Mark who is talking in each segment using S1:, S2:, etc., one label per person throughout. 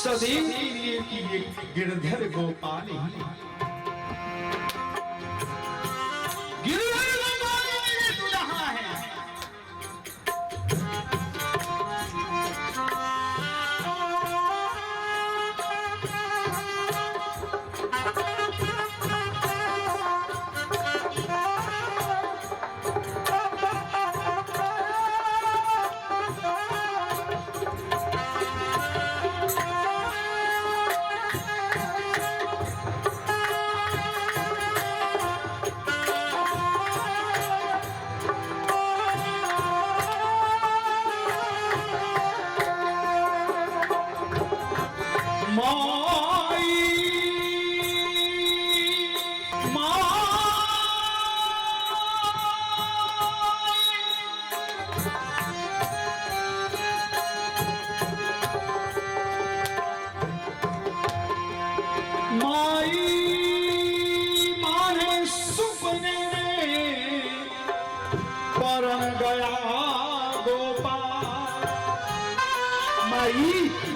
S1: सदैव के लिए कि ये गिरधर गोपाल ही गिरधर गोपाल मेरे दुल्हा है।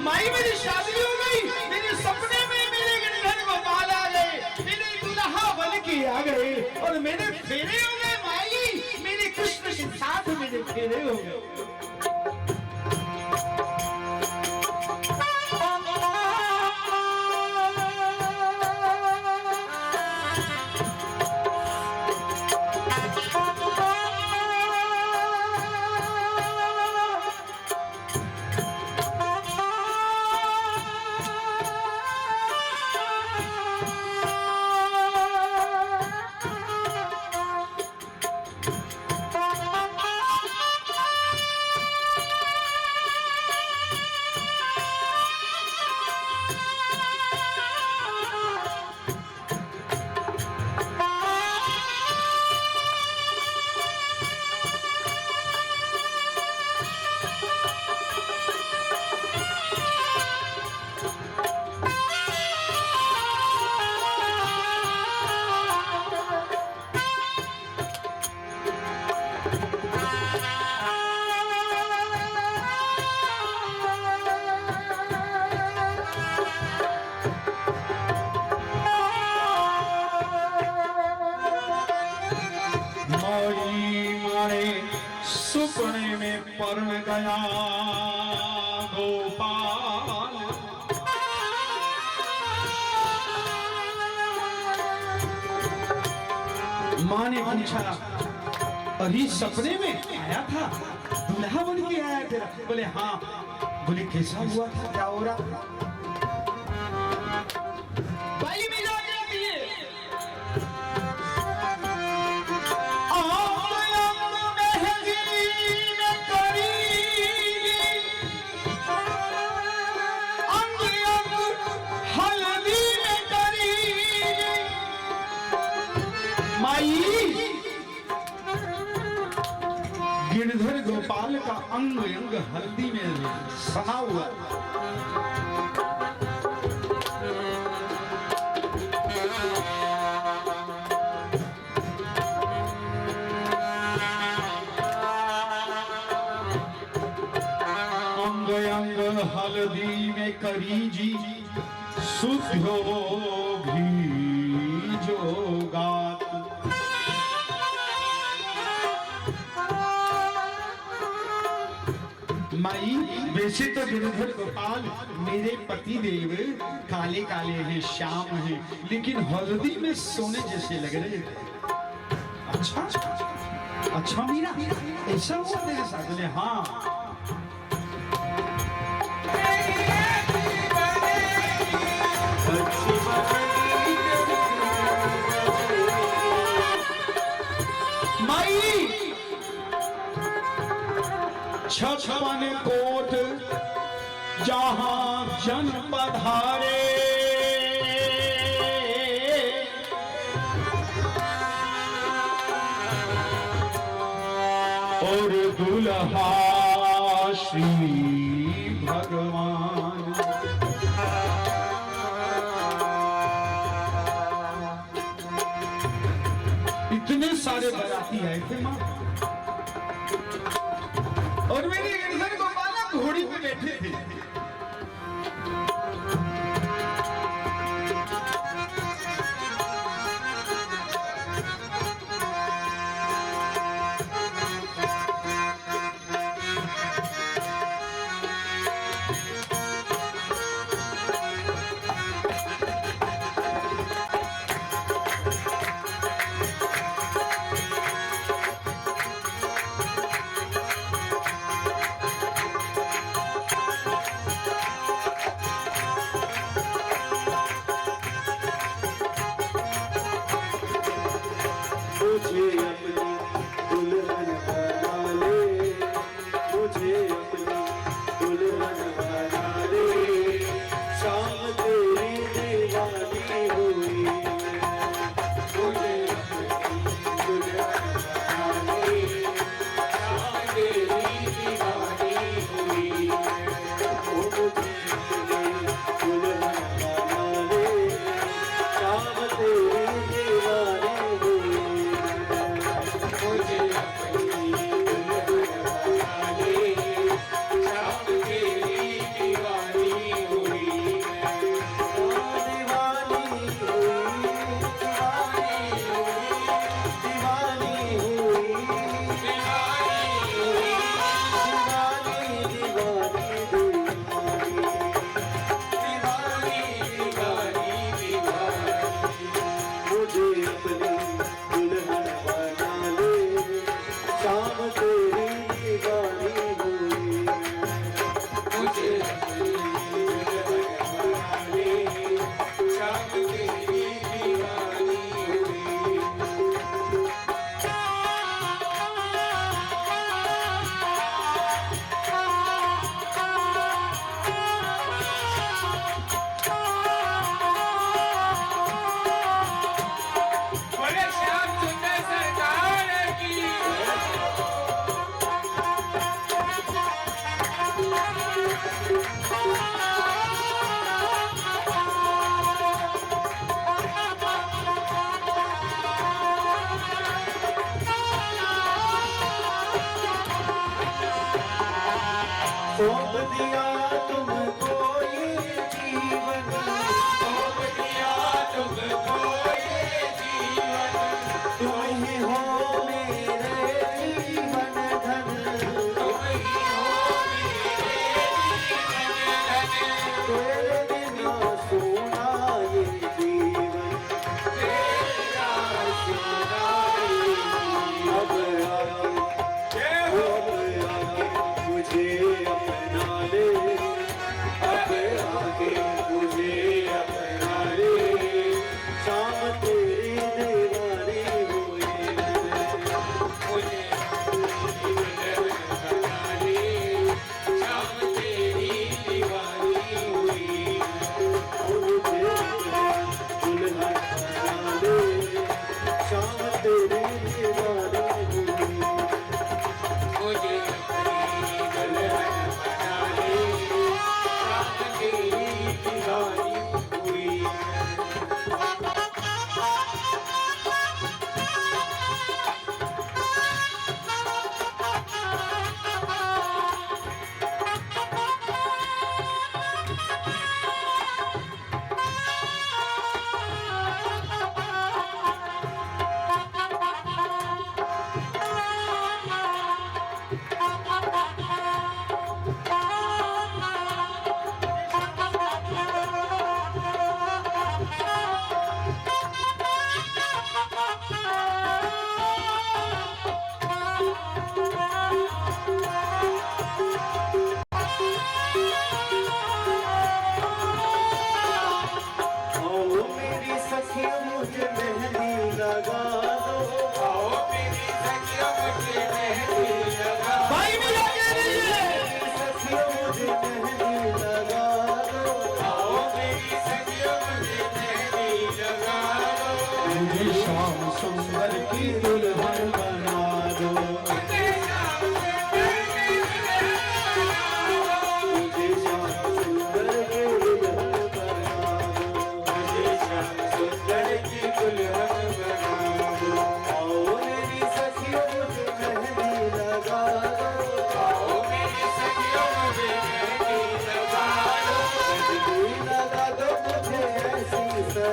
S1: माई मेरी शादी हो गई, मेरे सपने में मेरे गिरधर गोपाल आ गए, मेरे दुल्हा बन के आ गए और मेरे फेरे हो गए। माई मेरे कृष्ण के साथ मेरे फेरे हो गए। सुपने में परण गया गोपाल, माँ ने पूछा अभी सपने में आया था, दूल्हा बन के आया तेरा? बोले हाँ। बोले कैसा हुआ था, क्या हो रहा? गिरधर गोपाल का अंग अंग हल्दी में सना हुआ। अंग अंग हल्दी में करीजी सुध्यो भी जोगात। माई वैसे तो गिरधर गोपाल मेरे पति देव काले काले हैं, श्याम हैं, लेकिन हल्दी में सोने जैसे लग रहे थे। अच्छा मीरा ऐसा हुआ तेरे साथ? बोले हाँ। माई 56 कोट जहां जन पधारे, और दुल्हा श्री भगवान। इतने सारे बराती आए थे मां, और मेरे गिरधर गोपाल घोड़ी पे बैठे थे।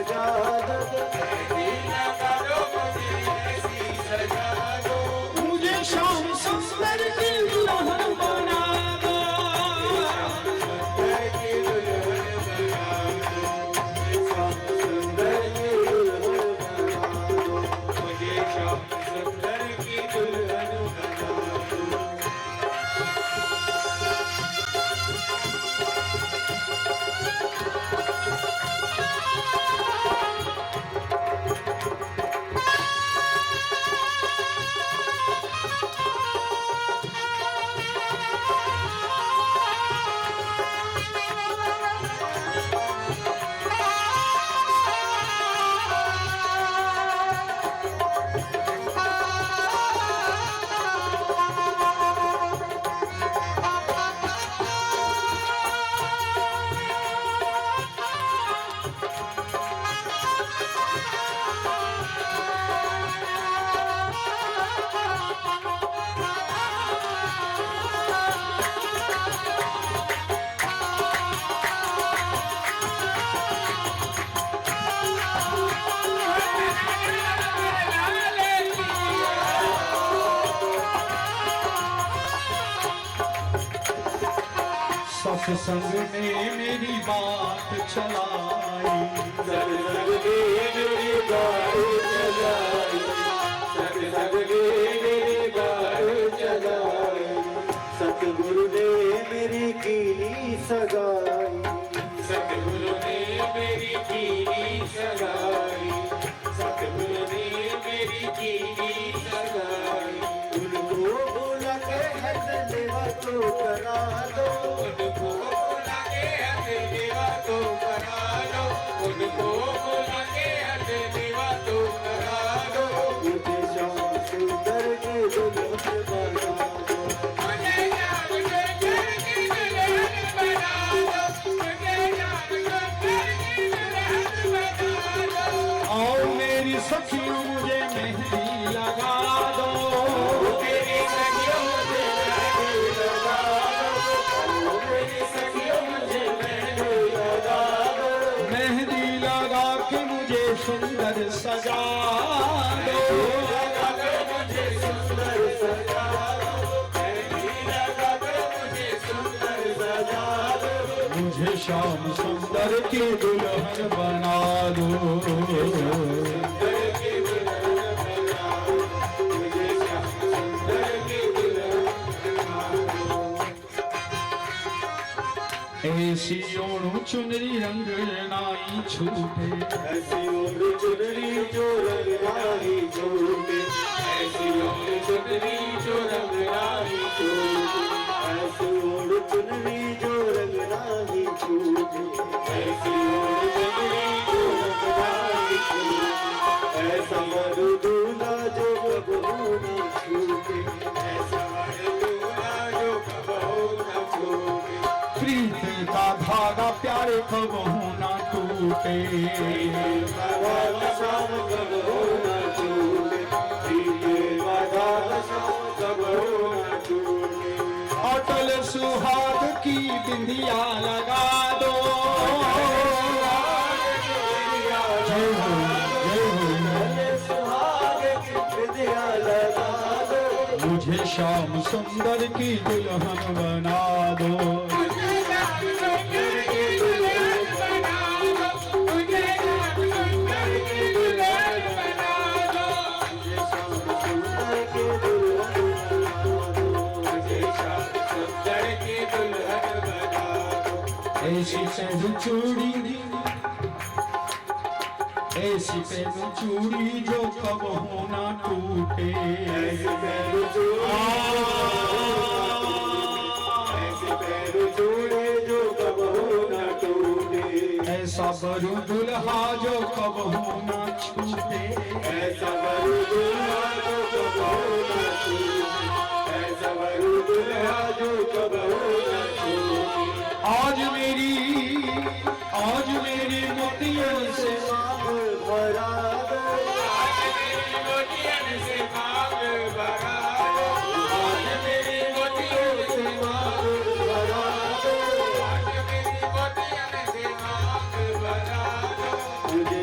S2: सजा दो, मेहंदी लगा दो, मुझे ऐसी सजा दो,
S1: मुझे श्याम सुंदर की दुल्हन बना दो,
S2: सुंदर की दुल्हन बना दो, श्याम सुंदर की दुल्हन बना दो, मुझे श्याम सुंदर की दुल्हन बना दो।
S1: सत्संग में मेरी बात चलाई,
S2: सत्संग में मेरी बात चलाई, सत्संग में मेरी बात चलाई, सतगुरु ने मेरी कीनी सगाई, सतगुरु ने मेरी कीनी सगाई, सतगुरु ने मेरी कीनी सगाई, उनको बुला के हसदेवा तो करा दो, उनको बुला के हसदेवा तो करा दो, उनको बुला के हसदेवा तो करा दो, मुझे श्याम सुंदर की दुल्हन बना दो, मुझे श्याम सुंदर की दुल्हन बना दो, मुझे श्याम सुंदर की दुल्हन बना दो,
S1: और मेरी सखियों मुझे मेहंदी लगा दो,
S2: मेरी सखियों मुझे मेहंदी लगा दो, मेरी सखियों मुझे मेहंदी लगा दो,
S1: मेहंदी लगा के मुझे सुंदर सजा दो,
S2: लगा के मुझे सुंदर सजा दो, मेहंदी लगा के मुझे सुंदर सजा दो,
S1: मुझे श्याम सुंदर की दुल्हन बना दो,
S2: सुंदर की दुल्हन बना दो, मुझे श्याम सुंदर की दुल्हन बना दो।
S1: ऐसी ओढ़ू चुनरी रंग नाई छूटे,
S2: ऐसी ओढ़ चुनरी जो रंग राही छूटे, ऐसी ओढ़ चुनरी जो रंग राही छूटे, ऐसी ओढ़ चुनरी जो रंग राही छूटे, ऐसी ओढ़ चुनरी जो रंग राही छूटे, ऐसा वर दूल्हा जो कबहू न छूटे, ऐसा वर दूल्हा जो कबहू न छूटे,
S1: प्रीत का धागा प्यारे कबहू ना टूटे,
S2: शाम कबहू न छूटे, कबहू न छूटे,
S1: अटल सुहाग की बिंदिया लगा दो, जय हो जय हो,
S2: सुहाग की विद्या लगा दो,
S1: मुझे श्याम सुंदर की दुल्हन बना दो, ऐसी पहनू चूड़ी, ऐसी पहनू चूड़ी जो कबहू ना टूटे,
S2: ऐसी पैरों जोड़े जो कबहू न टूटे,
S1: ऐसा बरू दुल्हा जो कबहू ना छूटे,
S2: ऐसा वर दूल्हा जो कबहू न छूटे, ऐसा वर दूल्हा जो कबहू न छूटे,
S1: आज मेरी मोतियों से
S2: मांग भरा दो, आज मेरी मोतियन से मांग भरा दो, आज मेरी मोतियों से मांग भरा दो, आज मेरी मोतियन से मांग भरा दो, मुझे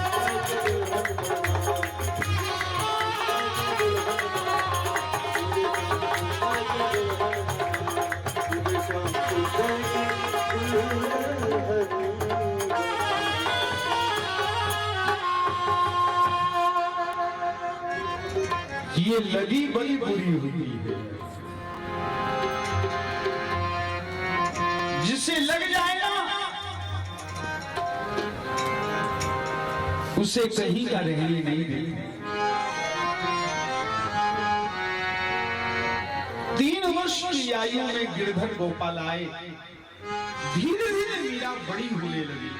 S1: ये लगी बड़ी बुरी हुई है। जिसे लग जाएगा उसे कहीं का रहने नहीं देंगे। 3 वर्ष की आयु में गिरधर गोपाल आए। धीरे धीरे मीरा बड़ी होने लगी।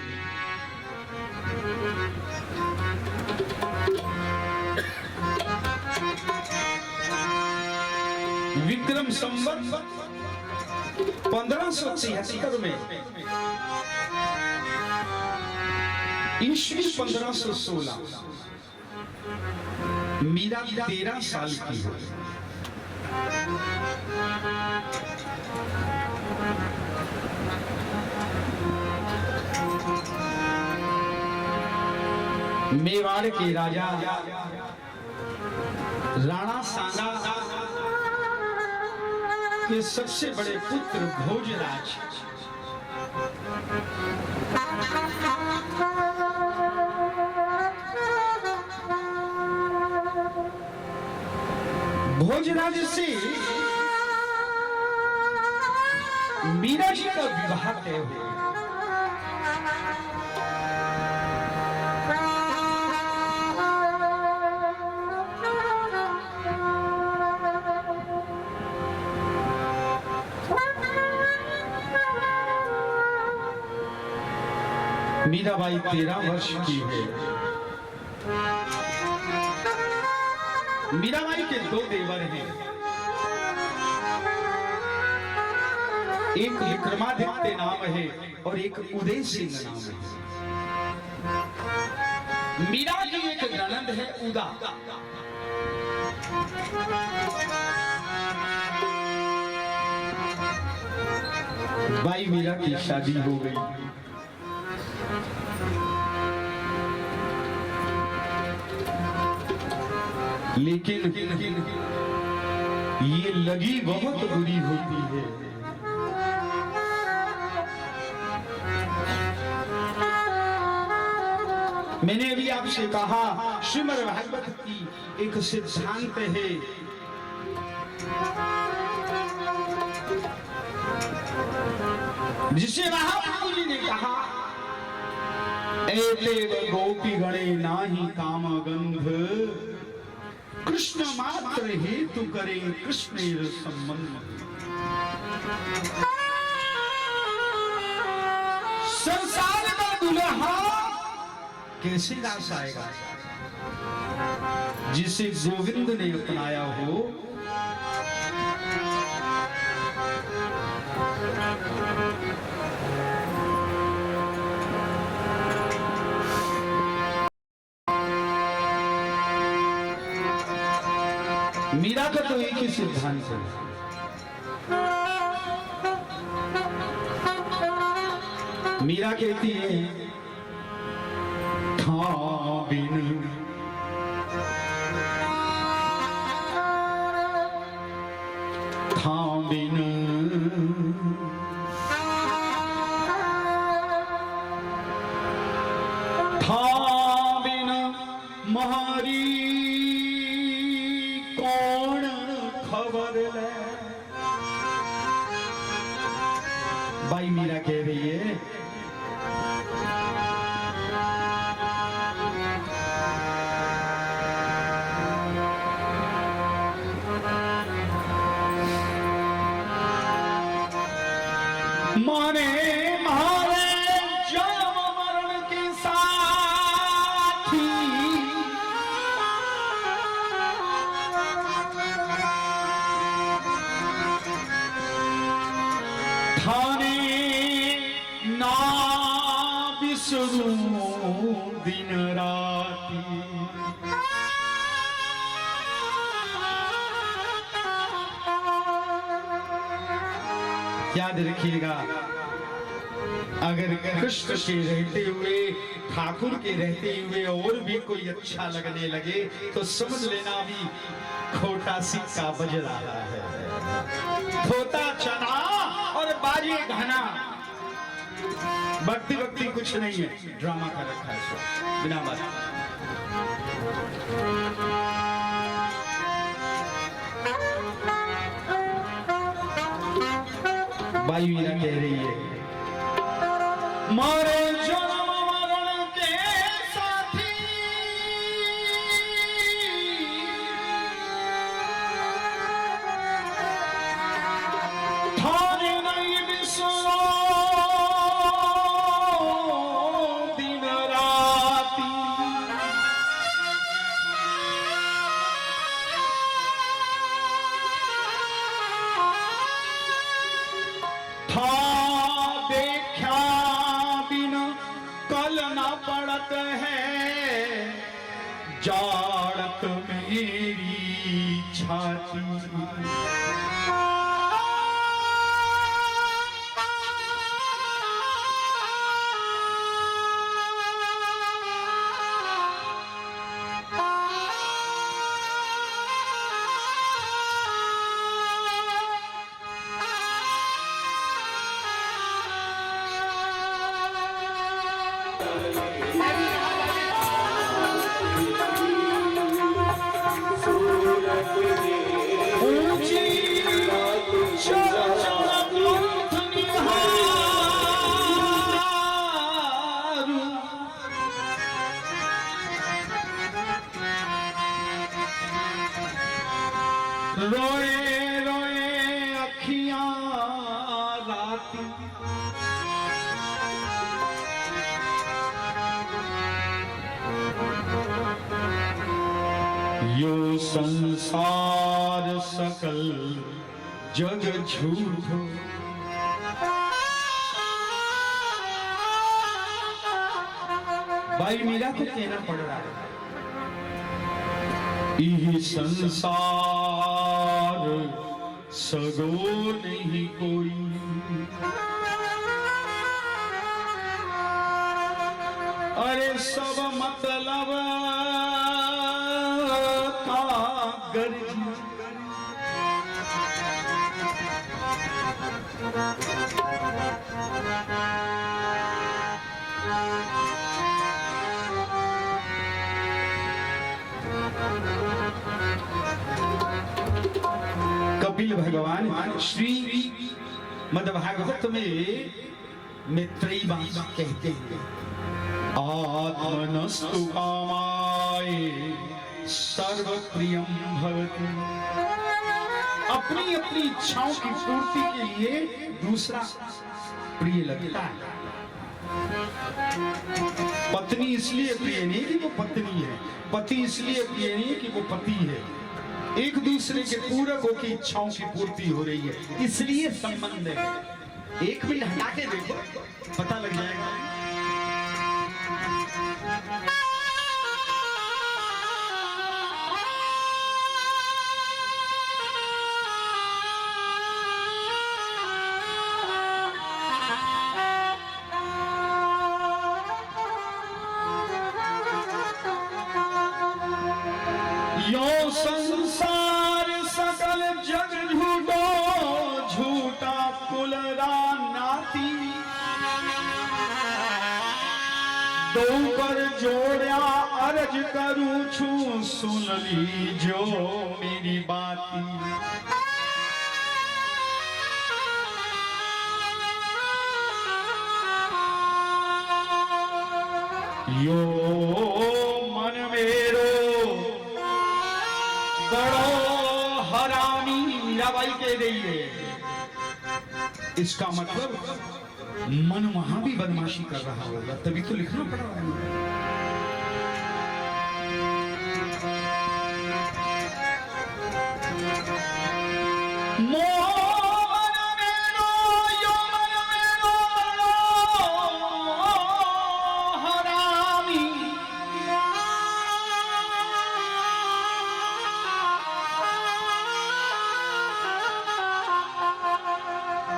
S1: विक्रम संवत 1573 में ईस्वी 1516 मीरा 13 साल की हो। मेवाड़ के राजा राणा सांगा के सबसे बड़े पुत्र भोजराज से मीरा जी का विवाह तय हुआ। मीराबाई 13 वर्ष की है। मीराबाई के 2 देवर हैं। एक विक्रमादित्य नाम है और एक उदय सिंह नाम है। मीरा की एक ननद है उदा। भाई मीरा की शादी हो गई। लेकिन ये लगी बहुत बुरी होती है। मैंने अभी आपसे कहा श्रीमद् भागवत की एक सिद्धांत है। जिसे महाप्रभु जी ने कहा एते गोपी गणे नाही काम गंध कृष्ण मात्र हेतु करे कृष्ण संबंध। संसार का दुल्हा कैसे रास आएगा? जिसे गोविंद ने अपनाया हो। मीरा का तो एक ही सिद्धांत है, मीरा कहती है था बिन था बिन था बिन महारी कौन खबर ले। भाई मीरा कह रही है माने मारे जन्म मरण के साथी थाने ना बिसरू दिन राती। याद रखिएगा, अगर कृष्ण के रहते हुए, ठाकुर के रहते हुए और भी कोई अच्छा लगने लगे तो समझ लेना भी खोटा सिक्का बज रहा है। खोता चना और बाजे घना, भक्ति भक्ति कुछ नहीं है, ड्रामा का रखा है बिना बात। बाई मीरा कह रही है मारे जन्म मरण के साथी थाने नहीं बिसरो दिन राती। था देखा बिन कल ना पड़त है जाड़त मेरी छाती। रोए रोए अखियां राती। यो संसार सकल जग झूठ। भाई मीरा को कहना पड़ रहा है यह संसार सगो नहीं कोई। अरे सब मतलब का गर्ज। कपिल भगवान श्री मद्भागवत में मैत्रेयी बात कहते हैं आत्मनस्तु कामाय सर्व प्रियम भवति। अपनी अपनी इच्छाओं की पूर्ति के लिए दूसरा प्रिय लगता है। पत्नी इसलिए प्रिय नहीं कि वो पत्नी है, पति इसलिए प्रिय नहीं कि वो पति है। एक दूसरे के पूरकों की इच्छाओं की पूर्ति हो रही है, इसलिए संबंध है। एक मिनट हटा के देखो, पता लग जाएगा। यो संसार सकल जग झूठो, झूठा कुलरा नाती। दो कर जोड़या अर्ज करूं छू, सुन लीजो मेरी बाती। यो मन मेरो बड़ो हरामी, मीराबाई कह रही है। इसका मतलब मन वहां भी बदमाशी कर रहा होगा, तभी तो लिखना पड़ रहा है।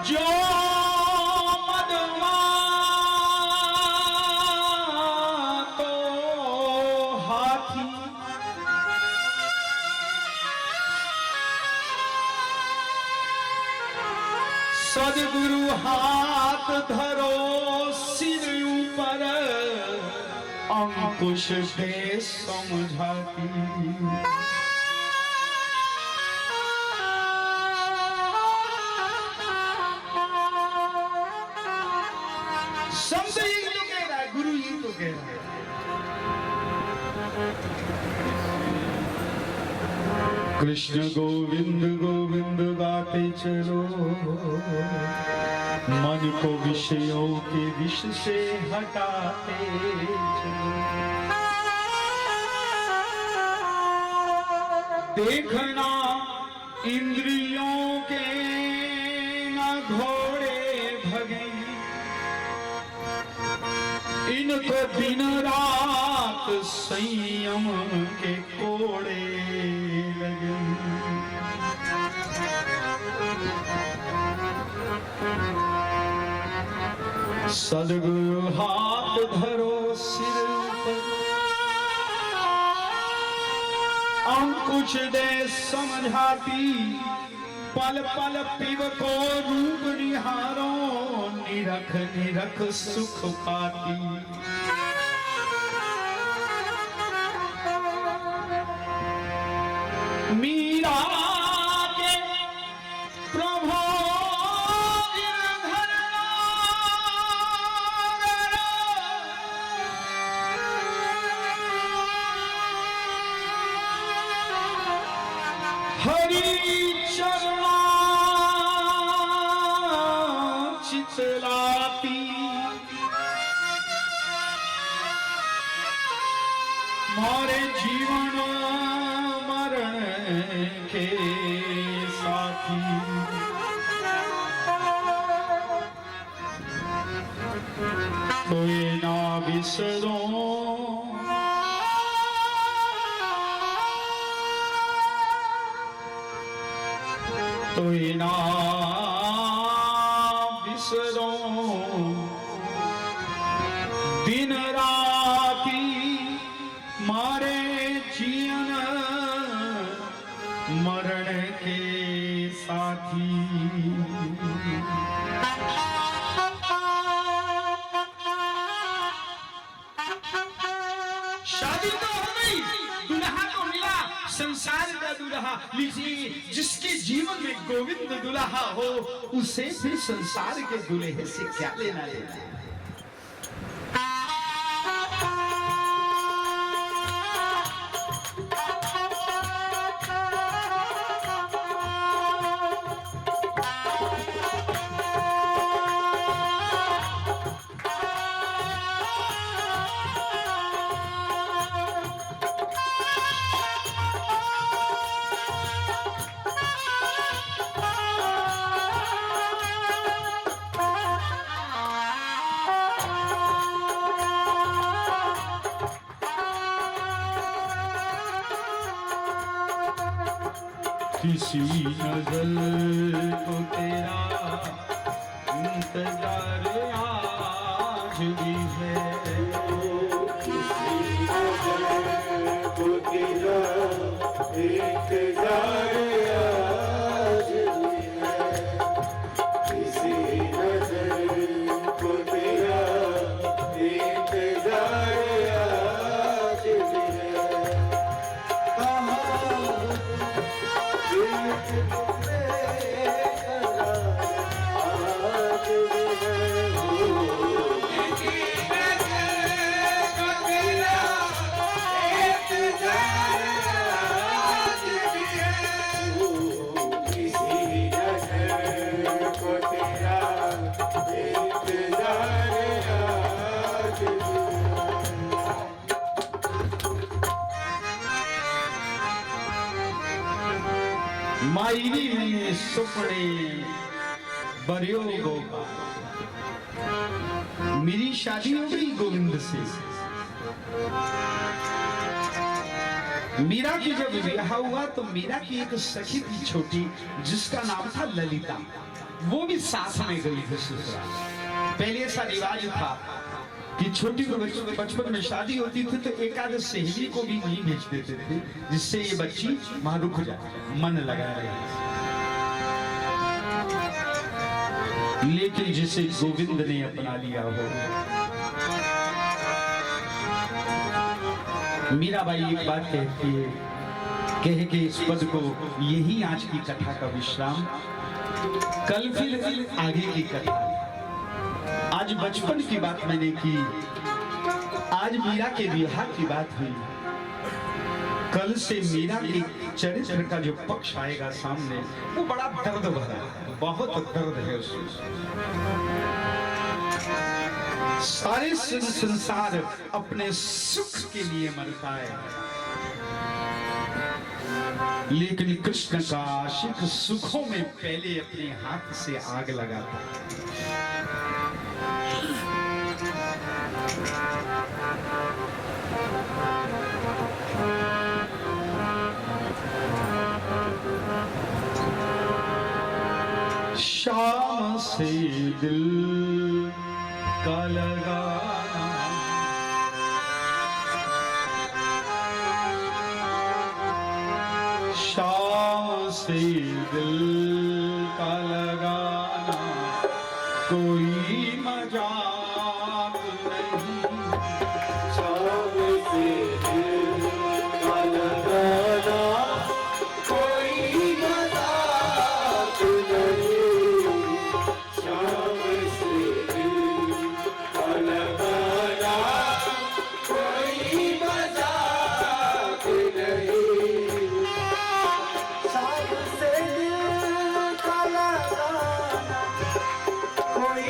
S1: जो मदमा तो हाथी, सदगुरु हाथ धरो सिर ऊपर, अंकुश दे समझाती। संत यही तो कह रहा है, गुरु यही तो कह रहा है। कृष्ण गोविंद गोविंद गाते चलो, मन को विषयों के विष से हटाते चलो। देखना इंद्रियों के न घोड़े भगे, इनको दिन रात संयम के कोड़े लगे। सदगुरु हाथ धरो सिर ऊपर, अंकुश दे समझाती। पल पल पिब को रूप निहारो, निरख निरख सुख पाती। मीरा के प्रभु गिरधर हरि चरणा चितलाती। मारे जीवन मरण के साथी, कोई ना बिसरो कोई ना बिसरो, दिन राती मारे जीवन मरण के साथी। शादी तो हो गई, दुल्हा तो मिला, संसार का दुल्हा। लीजिए, जिसके जीवन में गोविंद दुल्हा हो, उसे फिर संसार के दुल्हे से क्या लेना देना है। किसी नजर को तेरा इंतजार आज भी है,
S2: किसी नजर को तेरा इंतजार आज भी है, किसी नजर को तेरा इंतजार आज भी है। कहाँ दिल के करार आज भी है। किसी नजर को तेरा इंतजार आज भी
S1: मायरी में सुपने बरियो गोपाल, मेरी शादी हो गई गोविंद से। मीरा की जब विवाह हुआ तो मीरा की एक सखी थी छोटी, जिसका नाम था ललिता, वो भी साथ में गई थी ससुराल। पहले ऐसा रिवाज था कि छोटी को बचपन में शादी होती थी तो एक आध सहेली को भी नहीं भेज देते थे, जिससे ये बच्ची वहां रुक जाए, मन लगाए रहे। लेकिन जिसे गोविंद ने अपना लिया हो, मीराबाई एक बात कहती है, कहे कि इस पद को यही आज की कथा का विश्राम, कल फिर आगे की कथा। आज बचपन की बात मैंने की, आज मीरा के विवाह की बात हुई, कल से मीरा के चरित्र का जो पक्ष आएगा सामने, वो बड़ा दर्द भरा है, बहुत दर्द है उसमें। सारे संसार अपने सुख के लिए मरता है, लेकिन कृष्ण का आशिक सुखों में पहले अपने हाथ से आग लगाता है। शाम से दिल का लगाना, शाम से दिल का लगाना कोई मजाक नहीं।
S2: शाम से दिल का लगाना कोई मजाक नहीं। शाम से दिल का लगाना कोई मजाक नहीं। शाम से दिल का लगाना कोई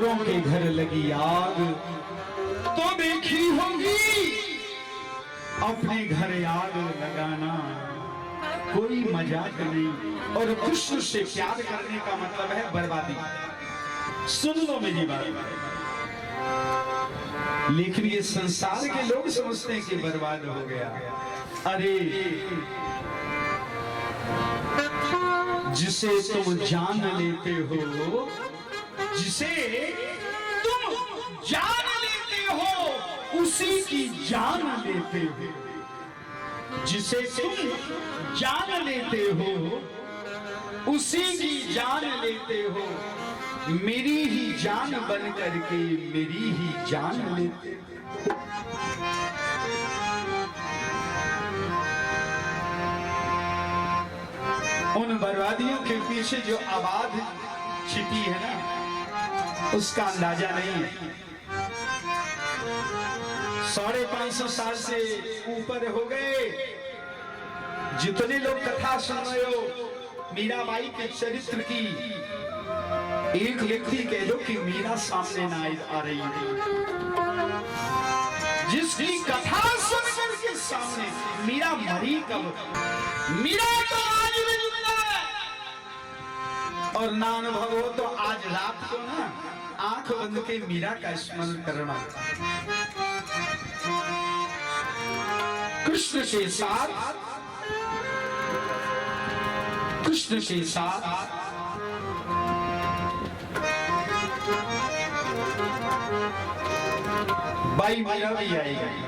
S1: औरों के घर लगी आग तो देखी होगी, अपने घर आग लगाना कोई मजाक नहीं। और कृष्ण से प्यार करने का मतलब है बर्बादी। सुन लो मेरी बात। लेकिन ये संसार के लोग समझते हैं कि बर्बाद हो गया। अरे जिसे तुम जान लेते हो, जिसे तुम जान लेते हो उसी की जान लेते हो। जिसे तुम जान लेते हो उसी की जान लेते हो। मेरी ही जान बन करके मेरी ही जान लेते हो। उन बर्बादियों के पीछे जो आवाज छिपी है ना, उसका अंदाजा नहीं है। 550 साल से ऊपर हो गए। जितने लोग कथा सुन रहे हो मीराबाई के चरित्र की, एक व्यक्ति कह दो कि मीरा सामने ना आ रही है। जिसकी कथा सुनकर के सामने मीरा मरी कब? मीरा तो आज भी जिंदा है। और ना अनुभव हो तो आज रात को ना आंख बंद के मीरा का स्मरण करना। कृष्ण के साथ, कृष्ण के साथ बाई मीरा भी आएगी।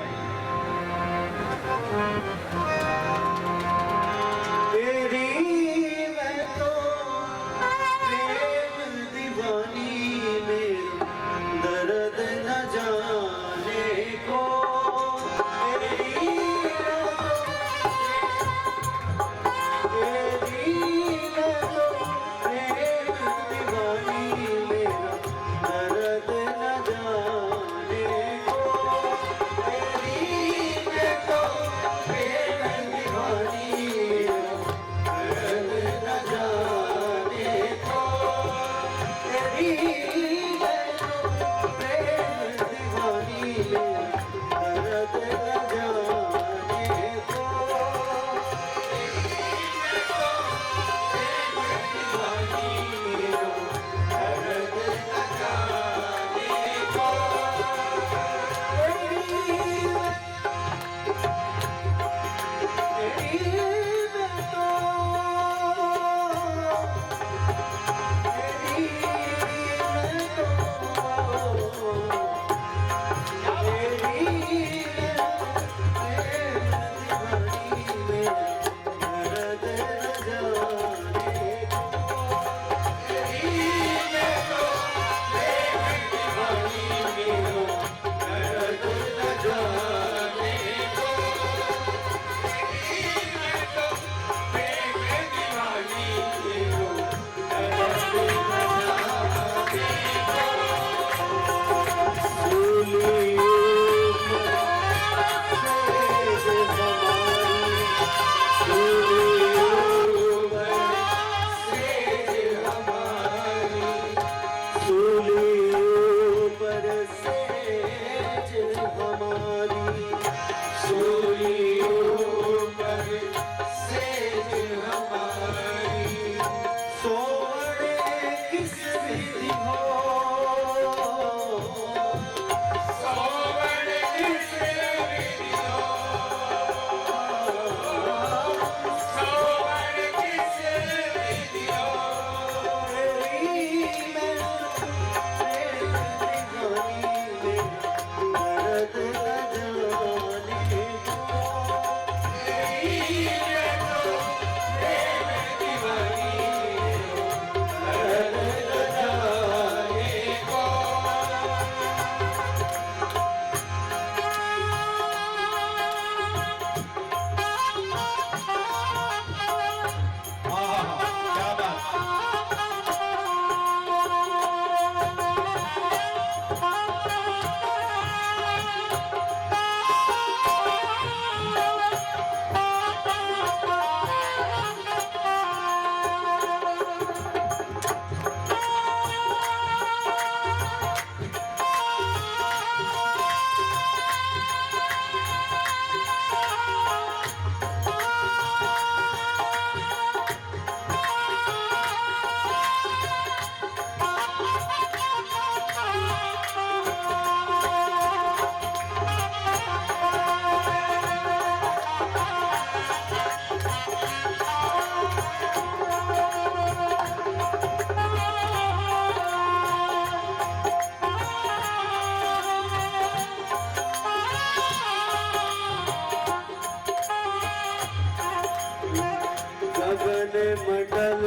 S2: मंडल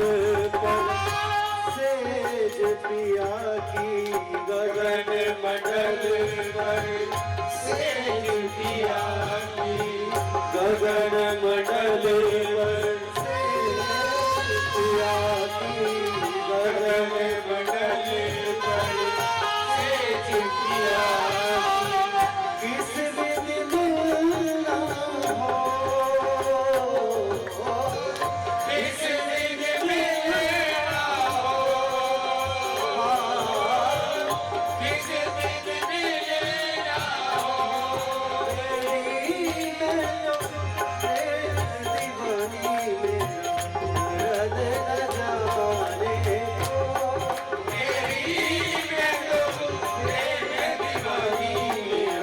S2: पर सेज पिया की, गगन मंडल पर सेज पिया की, गगन मंडल पर सेज पिया की, गगन मंडल पर सेज पिया की, किस दिन मिलना हो, किस दिन मिलना हो, किस दिन मिलना हो, तेरी नैनों प्रेम दीवानी में दर्द न जाने को, तेरी नैनों प्रेम दीवानी में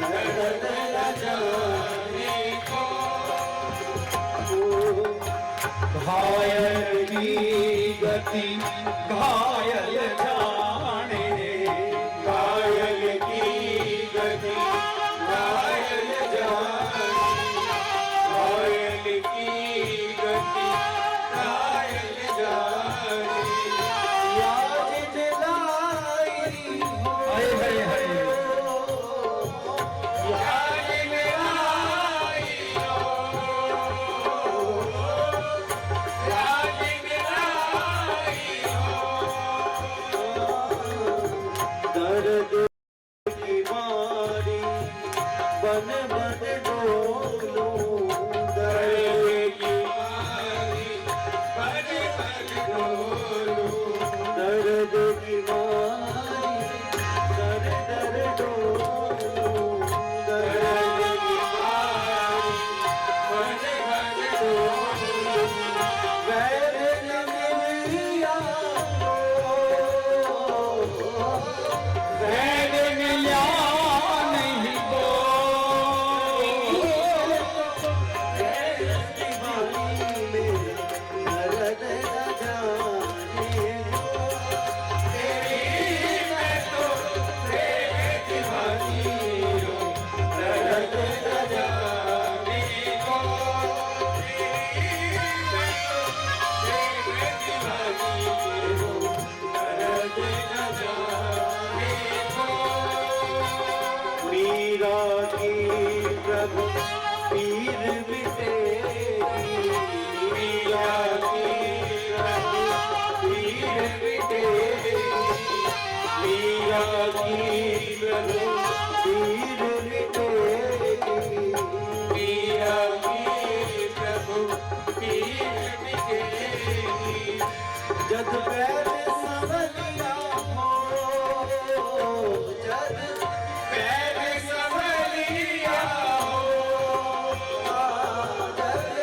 S2: दर्द न जाने को, घायल की गति घायल जाने, घायल की गति घायल जाने, घायल की गति घायल जाने, याद दिलाई हो, याद दिलाई दर्द की मारी बन बन डोलो, दर्द की मारी बन बन डोलो, दर्द की मारी दर दर डोलो, दर्द की मारी बन बन डोलो, वैर न मिलिया वैर मिल्या नहीं गो, वैर दीवानी मेरा दर्द न जाने को, तेरी मैं तो प्रेम दीवानी हूँ, दर्द न जाने को, तेरी मैं तो प्रेम दीवानी हूँ, दर्द न जाने को, मीरा की प्रभु पीर मिटेगी, मीरा की प्रभु पीर मिटेगी, मीरा की प्रभु पीर मिटेगी, मीरा की प्रभु पीर मिटेगी, जद पैर संभलिया हो, जद पैर संभलिया हो, जद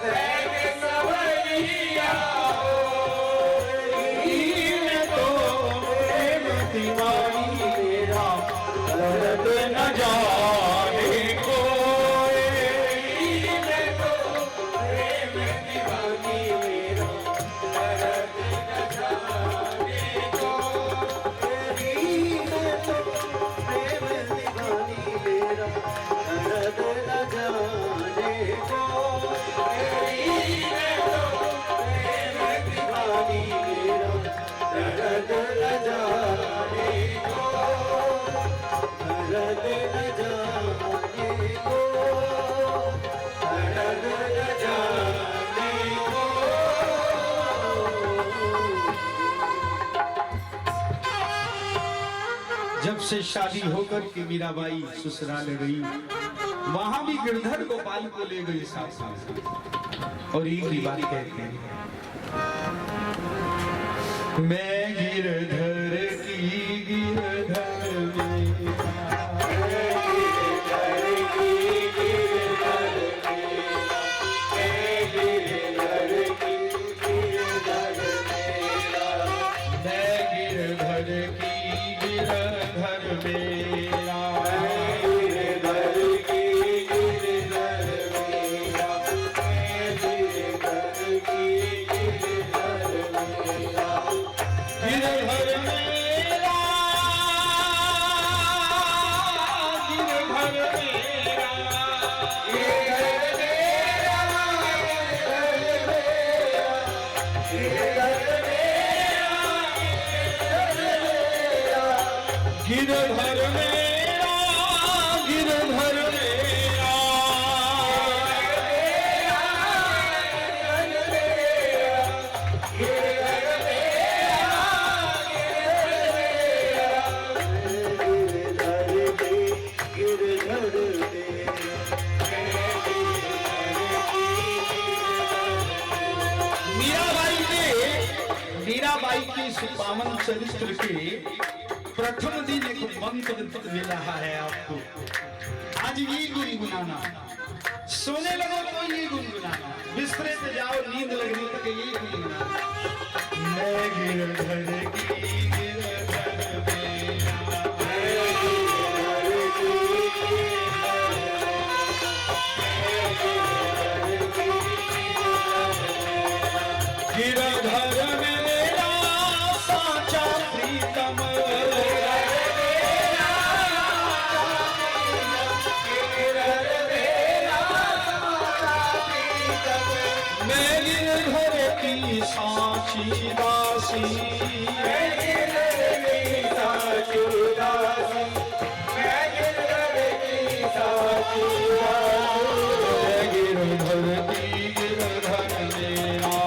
S2: पैर संभलिया हो, मैं तो प्रेम दीवानी मेरा दर्द न जाने को, मैं तो प्रेम दीवानी मेरा दर्द न जाने को, तेरी मैं तो प्रेम दीवानी मेरा दर्द न जाने को, तेरी मैं तो प्रेम दीवानी मेरा दर्द न जाने को, दर्द न जाने को, दर्द न जाने को।
S1: जब से शादी होकर के मीराबाई ससुराल गई, वहां भी गिरधर गोपाल को ले गई साथ साथ, और एक ही बात कहते हैं, मैं गिरधर की गिरधर में,
S2: गिरधर में
S1: गिरधर मेरा, गिरधर मेरा, मीराबाई के इस पावन चरित्र के प्रथम दिन एक मंत्र मिल रहा है आपको। आज ये गुनगुनाना, सोने लगो तो ये गुनगुनाना, बिस्तरे पे जाओ नींद लगने तक ये गुनगुनाना। मैं गिरधर की गिरधर मेरा, गिरधर मेरा साचा प्रीतम, मैं गिरधर की साची दासी, मैं गिरधर की साची दासी, मैं गिरधर की साची दासी, मैं गिरधर की गिरधर मेरा,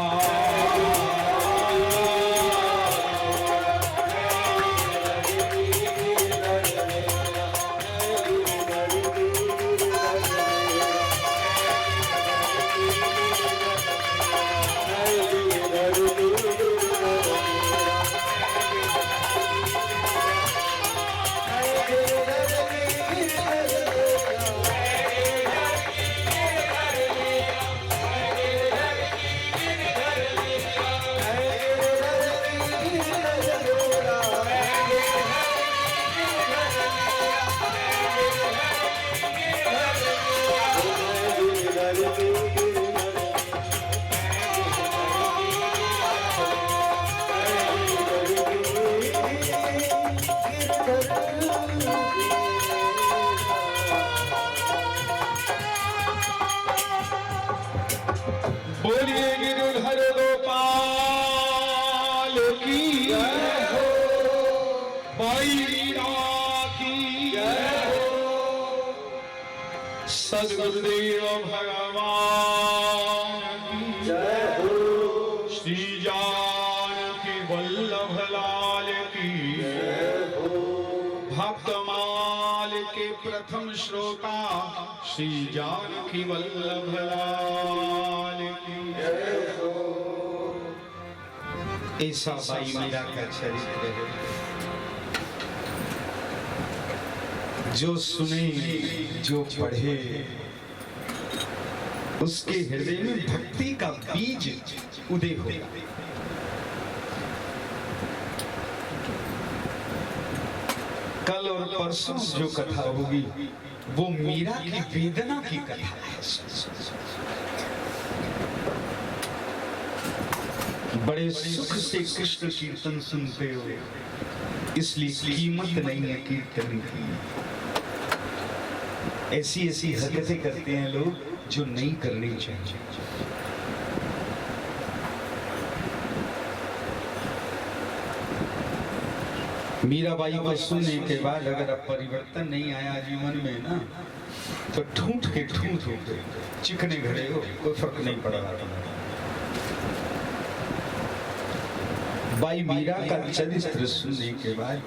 S1: बोलिए गिरधर गोपाल की जय हो, बाई मीरा की जय हो, सद्गुरुदेव भगवान की जय हो, श्री जानकी वल्लभ लाल की जय हो, भक्तमाल के प्रथम श्रोता श्री जानकी वल्लभ लाल की जय हो। ऐसा बाई मीरा का चरित्र है, जो सुने जो पढ़े उसके हृदय में भक्ति का बीज उदय होगा। कल और परसों जो कथा होगी वो मीरा की वेदना की कथा है। बड़े सुख से कृष्ण कीर्तन सुनते हो, इसलिए कीमत नहीं है कीर्तन की। ऐसी ऐसी हरकतें करते हैं लोग जो नहीं करनी चाहिए। मीराबाई को सुनने के बाद अगर अब परिवर्तन नहीं आया जीवन में ना, तो ठूठ के ठूठ हो गए, चिकने घड़े हो, कोई फर्क नहीं पड़ा। बाई मीरा का चरित्र सुनने के बाद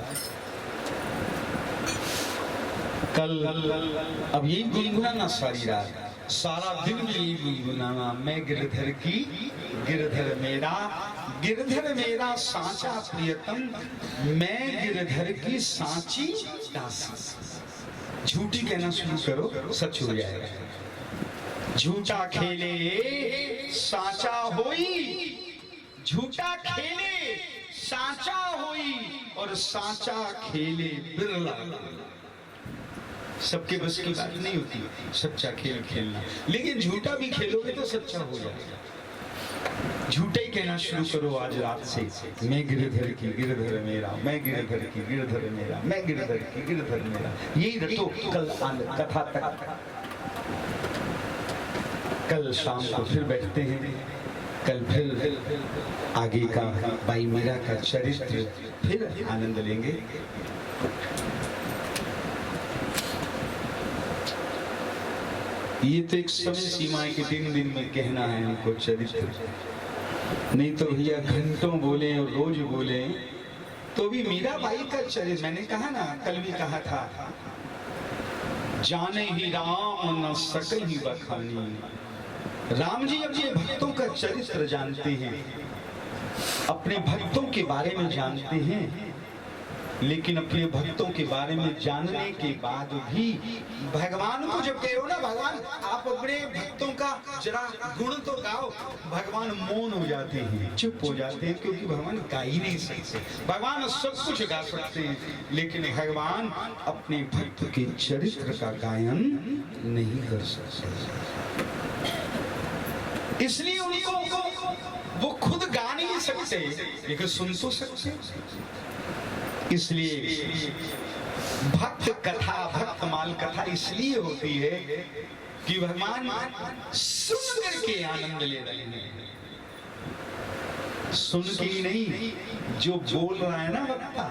S1: कल अब यही गुनगुनाना सारी रात, सारा दिन में यही गुनगुनाना। मैं गिरधर की गिरधर मेरा, गिरधर मेरा साचा प्रियतम, मैं गिरधर की साची दासी। झूठी कहना शुरू करो, सच हो जाएगा। झूठा खेले साचा होई, झूठा खेले साचा होई, और साचा खेले बिरला। सबके बस की बात नहीं होती सच्चा खेल खेलना, लेकिन झूठा भी खेलोगे तो सच्चा हो जाएगा। झूठा ही कहना शुरू करो आज रात से, मैं गिरधर की गिरधर मेरा, मैं गिरधर की गिरधर मेरा, मैं गिरधर की गिरधर मेरा। यही रटो कल कथा तक। कल शाम को फिर बैठते हैं, कल फिर आगे का बाई मीरा का चरित्र फिर आनंद लेंगे। ये तो एक समय सीमा है कि 3 दिन में कहना है हमको चरित्र, नहीं तो भैया घंटों बोले और रोज बोले तो भी मीराबाई का चरित्र, मैंने कहा ना, कल भी कहा था, जाने ही राम न सकल ही बखानी। राम जी अपने भक्तों का चरित्र जानते हैं, अपने भक्तों के बारे में जानते हैं, लेकिन अपने भक्तों के बारे में जानने के बाद भी भगवान को जब कहो ना, भगवान आप अपने भक्तों का जरा गुण तो गाओ, भगवान मौन हो जाते हैं, चुप हो जाते हैं, क्योंकि भगवान गा ही नहीं सकते। भगवान सब कुछ गा सकते हैं, लेकिन भगवान अपने भक्त के चरित्र का गायन नहीं कर सकते। इसलिए उनको वो खुद गा नहीं सकते, लेकिन सुन तो सकते। इसलिए भक्त कथा, भक्त माल कथा इसलिए होती है कि भगवान सुन करके आनंद ले रहे हैं, सुन के ही नहीं, जो बोल रहा है ना वक्ता,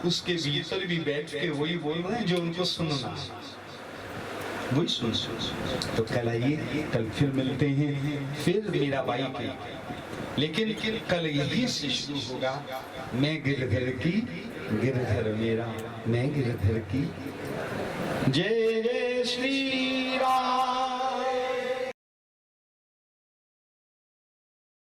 S1: उसके भीतर भी बैठ के वही बोल रहे हैं जो उनको सुनना, वही सुन। तो कल आइए, कल फिर मिलते हैं, फिर मीराबाई के, लेकिन कल यही से शुरू होगा, मैं गिरधर की, गिरधर मेरा, मैं गिरधर की। जय जय श्री